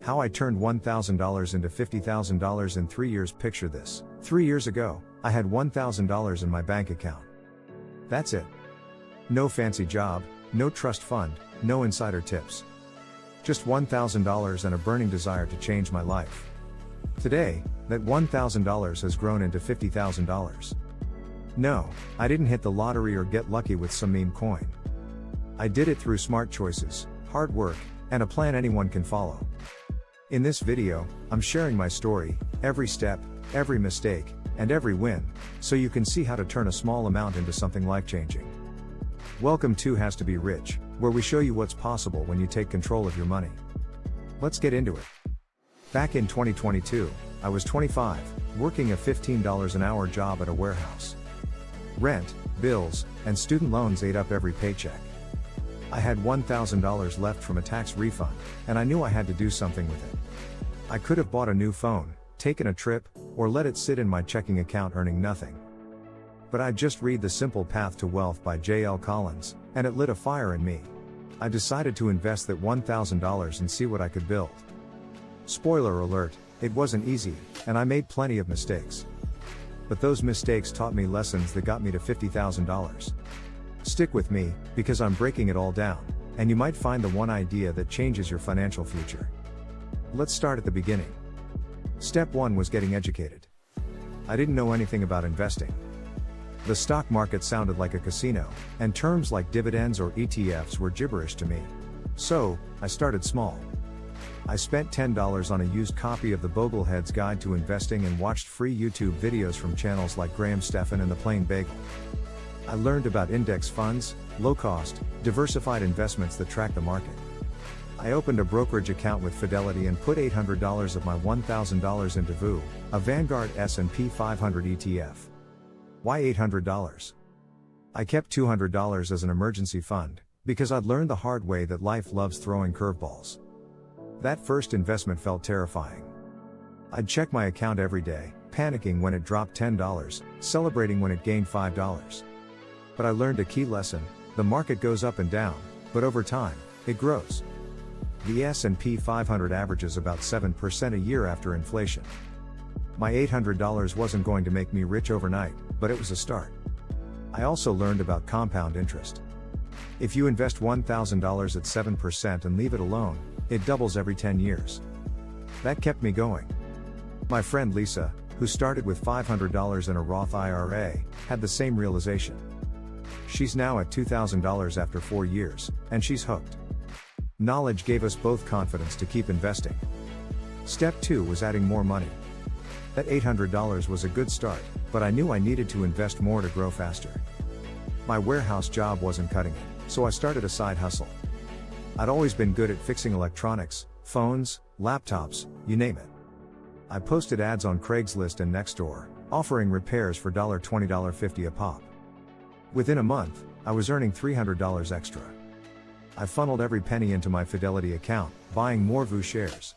How I turned $1,000 into $50,000 in 3 years. Picture this. 3 years ago, I had $1,000 in my bank account. That's it. No fancy job, no trust fund, no insider tips. Just $1,000 and a burning desire to change my life. Today, that $1,000 has grown into $50,000. No, I didn't hit the lottery or get lucky with some meme coin. I did it through smart choices, hard work, and a plan anyone can follow. In this video, I'm sharing my story, every step, every mistake, and every win, so you can see how to turn a small amount into something life-changing. Welcome to Has to Be Rich, where we show you what's possible when you take control of your money. Let's get into it. Back in 2022, I was 25, working a $15 an hour job at a warehouse. Rent, bills, and student loans ate up every paycheck. I had $1,000 left from a tax refund, and I knew I had to do something with it. I could have bought a new phone, taken a trip, or let it sit in my checking account earning nothing. But I'd just read The Simple Path to Wealth by J.L. Collins, and it lit a fire in me. I decided to invest that $1,000 and see what I could build. Spoiler alert, it wasn't easy, and I made plenty of mistakes. But those mistakes taught me lessons that got me to $50,000. Stick with me, because I'm breaking it all down, and you might find the one idea that changes your financial future. Let's start at the beginning. Step 1 was getting educated. I didn't know anything about investing. The stock market sounded like a casino, and terms like dividends or ETFs were gibberish to me. So, I started small. I spent $10 on a used copy of the Boglehead's Guide to Investing and watched free YouTube videos from channels like Graham Stephan and The Plain Bagel. I learned about index funds, low-cost, diversified investments that track the market. I opened a brokerage account with Fidelity and put $800 of my $1,000 into VU, a Vanguard S&P 500 ETF. Why $800? I kept $200 as an emergency fund, because I'd learned the hard way that life loves throwing curveballs. That first investment felt terrifying. I'd check my account every day, panicking when it dropped $10, celebrating when it gained $5. But I learned a key lesson: the market goes up and down, but over time, it grows. The S&P 500 averages about 7% a year after inflation. My $800 wasn't going to make me rich overnight, but it was a start. I also learned about compound interest. If you invest $1,000 at 7% and leave it alone, it doubles every 10 years. That kept me going. My friend Lisa, who started with $500 in a Roth IRA, had the same realization. She's now at $2,000 after 4 years, and she's hooked. Knowledge gave us both confidence to keep investing. Step 2 was adding more money. That $800 was a good start, but I knew I needed to invest more to grow faster. My warehouse job wasn't cutting it, so I started a side hustle. I'd always been good at fixing electronics, phones, laptops, you name it. I posted ads on Craigslist and Nextdoor, offering repairs for $20, $50 a pop. Within a month, I was earning $300 extra. I funneled every penny into my Fidelity account, buying more VU shares.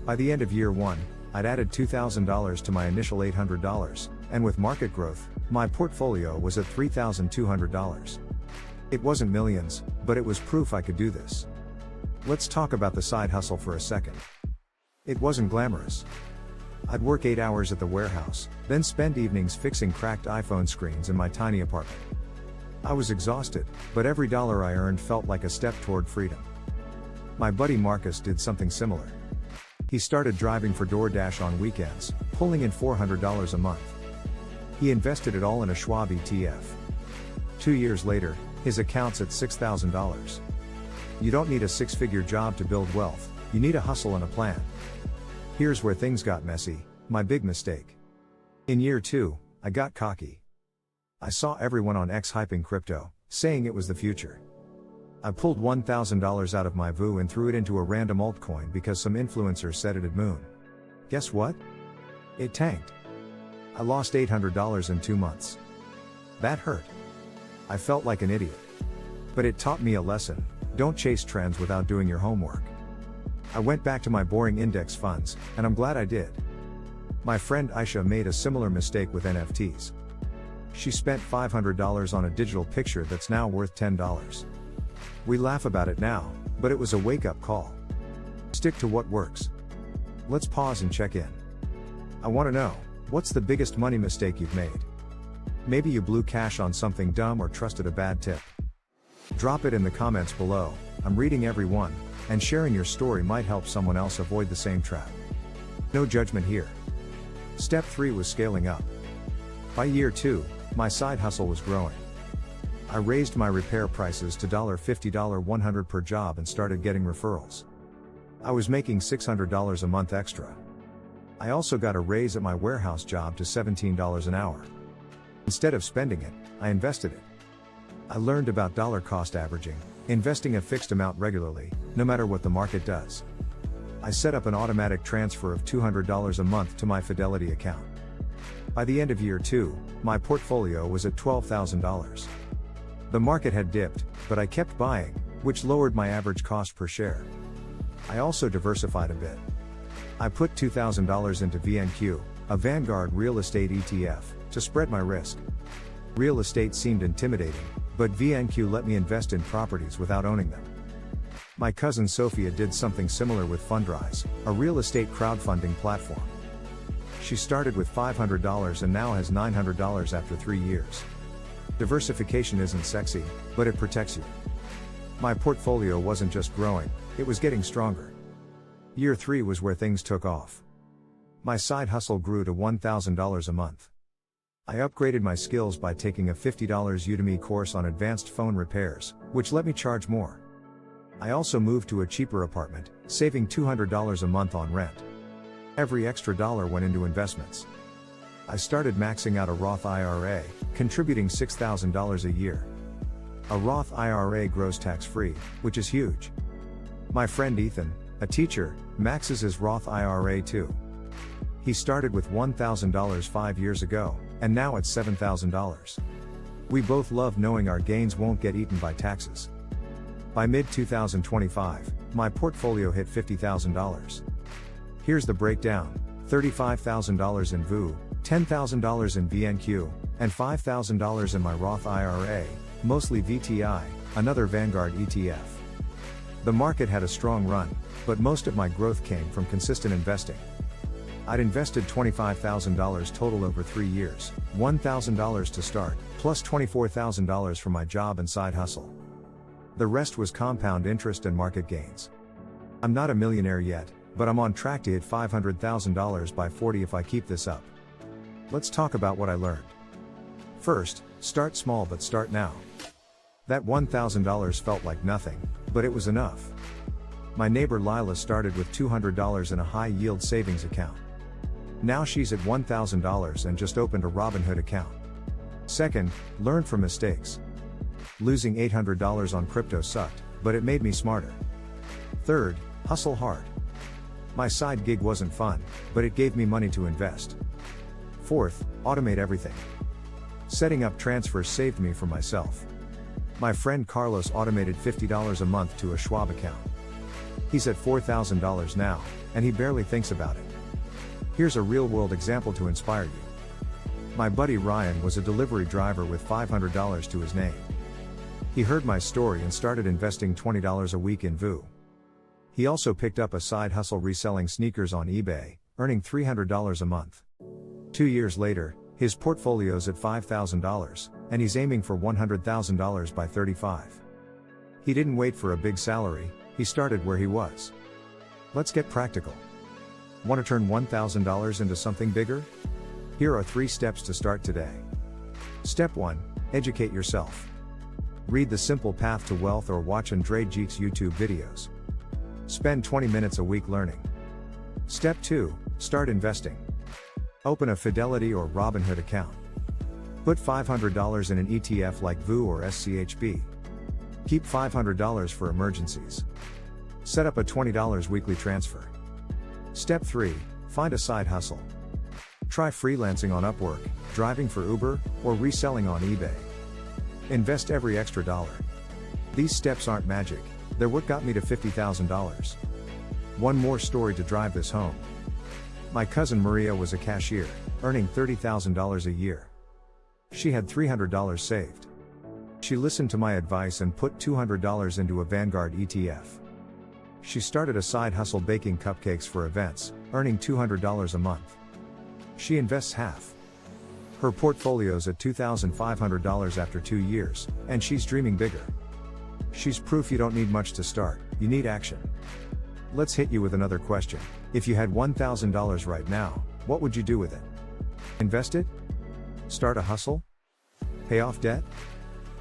By the end of year 1, I'd added $2,000 to my initial $800, and with market growth, my portfolio was at $3,200. It wasn't millions, but it was proof I could do this. Let's talk about the side hustle for a second. It wasn't glamorous. I'd work 8 hours at the warehouse, then spend evenings fixing cracked iPhone screens in my tiny apartment. I was exhausted, but every dollar I earned felt like a step toward freedom. My buddy Marcus did something similar. He started driving for DoorDash on weekends, pulling in $400 a month. He invested it all in a Schwab ETF. 2 years later, his account's at $6,000. You don't need a six-figure job to build wealth, you need a hustle and a plan. Here's where things got messy, my big mistake. In year 2, I got cocky. I saw everyone on X hyping crypto, saying it was the future. I pulled $1,000 out of my VU and threw it into a random altcoin because some influencer said it'd moon. Guess what? It tanked. I lost $800 in 2 months. That hurt. I felt like an idiot. But it taught me a lesson: don't chase trends without doing your homework. I went back to my boring index funds, and I'm glad I did. My friend Aisha made a similar mistake with NFTs. She spent $500 on a digital picture that's now worth $10. We laugh about it now, but it was a wake-up call. Stick to what works. Let's pause and check in. I want to know, what's the biggest money mistake you've made? Maybe you blew cash on something dumb or trusted a bad tip. Drop it in the comments below. I'm reading every one, and sharing your story might help someone else avoid the same trap. No judgment here. Step 3 was scaling up. By year 2, my side hustle was growing. I raised my repair prices to $50, $100 per job and started getting referrals. I was making $600 a month extra. I also got a raise at my warehouse job to $17 an hour. Instead of spending it, I invested it. I learned about dollar cost averaging, investing a fixed amount regularly, no matter what the market does. I set up an automatic transfer of $200 a month to my Fidelity account. By the end of year 2, my portfolio was at $12,000. The market had dipped, but I kept buying, which lowered my average cost per share. I also diversified a bit. I put $2,000 into VNQ, a Vanguard real estate ETF, to spread my risk. Real estate seemed intimidating, but VNQ let me invest in properties without owning them. My cousin Sophia did something similar with Fundrise, a real estate crowdfunding platform. She started with $500 and now has $900 after 3 years. Diversification isn't sexy, but it protects you. My portfolio wasn't just growing, it was getting stronger. Year 3 was where things took off. My side hustle grew to $1,000 a month. I upgraded my skills by taking a $50 Udemy course on advanced phone repairs, which let me charge more. I also moved to a cheaper apartment, saving $200 a month on rent. Every extra dollar went into investments. I started maxing out a Roth IRA, contributing $6,000 a year. A Roth IRA grows tax-free, which is huge. My friend Ethan, a teacher, maxes his Roth IRA too. He started with $1,000 5 years ago, and now it's $7,000. We both love knowing our gains won't get eaten by taxes. By mid-2025, my portfolio hit $50,000. Here's the breakdown: $35,000 in VU, $10,000 in VNQ, and $5,000 in my Roth IRA, mostly VTI, another Vanguard ETF. The market had a strong run, but most of my growth came from consistent investing. I'd invested $25,000 total over 3 years, $1,000 to start, plus $24,000 from my job and side hustle. The rest was compound interest and market gains. I'm not a millionaire yet, but I'm on track to hit $500,000 by 40 if I keep this up. Let's talk about what I learned. First, start small but start now. That $1,000 felt like nothing, but it was enough. My neighbor Lila started with $200 in a high-yield savings account. Now she's at $1,000 and just opened a Robinhood account. Second, learn from mistakes. Losing $800 on crypto sucked, but it made me smarter. Third, hustle hard. My side gig wasn't fun, but it gave me money to invest. Fourth, automate everything. Setting up transfers saved me from myself. My friend Carlos automated $50 a month to a Schwab account. He's at $4,000 now, and he barely thinks about it. Here's a real-world example to inspire you. My buddy Ryan was a delivery driver with $500 to his name. He heard my story and started investing $20 a week in VU. He also picked up a side hustle reselling sneakers on eBay, earning $300 a month. 2 years later, his portfolio's at $5,000, and he's aiming for $100,000 by 35. He didn't wait for a big salary, he started where he was. Let's get practical. Want to turn $1,000 into something bigger? Here are 3 steps to start today. Step 1, educate yourself. Read The Simple Path to Wealth or watch Andre Jeek's YouTube videos. Spend 20 minutes a week learning. Step 2, start investing. Open a Fidelity or Robinhood account. Put $500 in an ETF like VU or SCHB. Keep $500 for emergencies. Set up a $20 weekly transfer. Step 3, find a side hustle. Try freelancing on Upwork, driving for Uber, or reselling on eBay. Invest every extra dollar. These steps aren't magic, they're what got me to $50,000. One more story to drive this home. My cousin Maria was a cashier, earning $30,000 a year. She had $300 saved. She listened to my advice and put $200 into a Vanguard ETF. She started a side hustle baking cupcakes for events, earning $200 a month. She invests half. Her portfolio's at $2,500 after 2 years, and she's dreaming bigger. She's proof you don't need much to start, you need action. Let's hit you with another question. If you had $1,000 right now, what would you do with it? Invest it? Start a hustle? Pay off debt?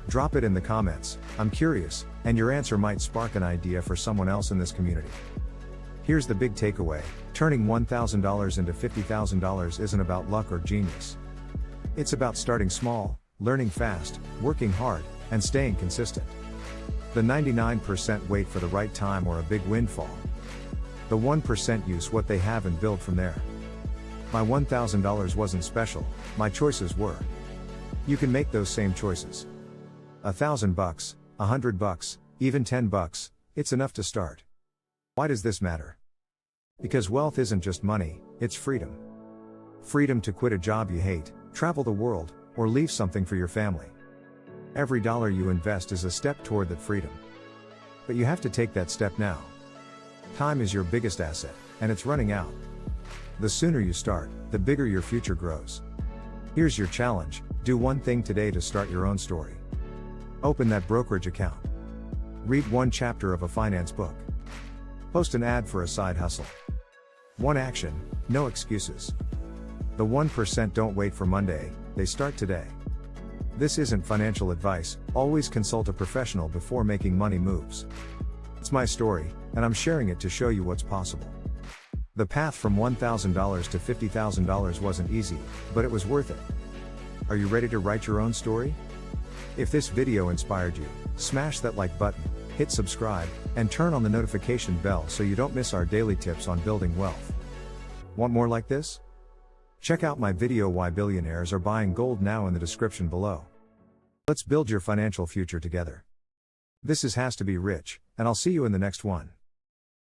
Drop it in the comments, I'm curious, and your answer might spark an idea for someone else in this community. Here's the big takeaway, turning $1,000 into $50,000 isn't about luck or genius. It's about starting small, learning fast, working hard, and staying consistent. The 99% wait for the right time or a big windfall. The 1% use what they have and build from there. My $1,000 wasn't special, my choices were. You can make those same choices. $1,000, $100, even $10, it's enough to start. Why does this matter? Because wealth isn't just money, it's freedom. Freedom to quit a job you hate, travel the world, or leave something for your family. Every dollar you invest is a step toward that freedom. But you have to take that step now. Time is your biggest asset, and it's running out. The sooner you start, the bigger your future grows. Here's your challenge, do one thing today to start your own story. Open that brokerage account. Read one chapter of a finance book. Post an ad for a side hustle. One action, no excuses. The 1% don't wait for Monday, they start today. This isn't financial advice, always consult a professional before making money moves. It's my story, and I'm sharing it to show you what's possible. The path from $1,000 to $50,000 wasn't easy, but it was worth it. Are you ready to write your own story? If this video inspired you, smash that like button, hit subscribe, and turn on the notification bell so you don't miss our daily tips on building wealth. Want more like this? Check out my video Why Billionaires Are Buying Gold now in the description below. Let's build your financial future together. This has to be rich, and I'll see you in the next one.